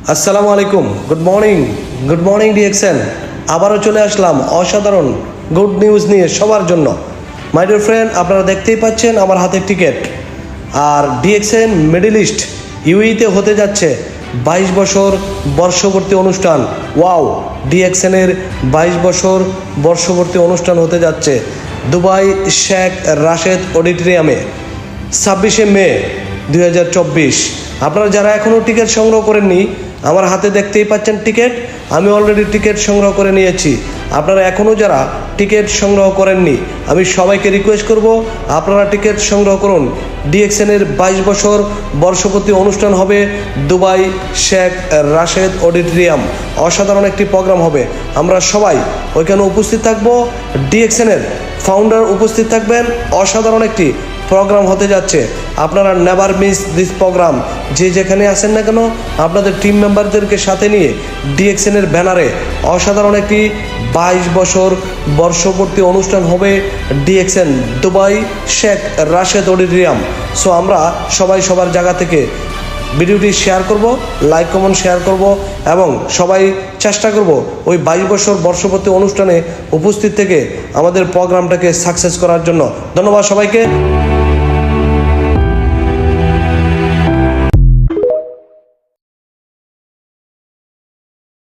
আসসালামু আলাইকুম, good morning DXN. আবারও চলে আসলাম অসাধারণ গুড নিউজ নিয়ে সবার জন্য। মাই ডিয়ার ফ্রেন্ড, আপনারা দেখতেই পাচ্ছেন আমার হাতে টিকিট। আর ডিএক্সএন মিডল ইস্ট ইউইতে হতে যাচ্ছে 22 বছর বর্ষপূর্তি অনুষ্ঠান। ওয়াও, ডিএক্সএনের 22 বছর বর্ষপূর্তি অনুষ্ঠান হতে যাচ্ছে দুবাই শেখ রাশেদ অডিটোরিয়ামে 26শে মে 2024। আপনারা যারা এখনও টিকিট সংগ্রহ করেননি, আমার হাতে দেখতেই পাচ্ছেন টিকিট। আমি অলরেডি টিকিট সংগ্রহ করে নিয়েছি। আপনারা এখনও যারা টিকিট সংগ্রহ করেননি, আমি সবাইকে রিকোয়েস্ট করব আপনারা টিকিট সংগ্রহ করুন। ডিএক্সএনের 22 বছর বর্ষপূর্তি অনুষ্ঠান হবে দুবাই শেখ রাশেদ অডিটোরিয়াম। অসাধারণ একটি প্রোগ্রাম হবে, আমরা সবাই ওইখানে উপস্থিত থাকব। ডিএক্সএনের ফাউন্ডার উপস্থিত থাকবেন। অসাধারণ একটি প্রোগ্রাম হতে যাচ্ছে, আপনারা নেভার মিস দিস প্রোগ্রাম। যে যেখানে আসেন না কেন, আপনাদের টিম মেম্বারদেরকে সাথে নিয়ে ডিএক্সএনের ব্যানারে অসাধারণ একটি 22 বছর বর্ষপূর্তি অনুষ্ঠান হবে DXN Dubai Sheikh Rashed auditorium. So আমরা সবাই সবার জায়গা থেকে ভিডিওটি শেয়ার করব, লাইক কমেন্ট শেয়ার করব এবং সবাই চেষ্টা করব ওই 22 বছর বর্ষপূর্তি অনুষ্ঠানে উপস্থিত থেকে আমাদের প্রোগ্রামটাকে সাকসেস করার জন্য। ধন্যবাদ সবাইকে।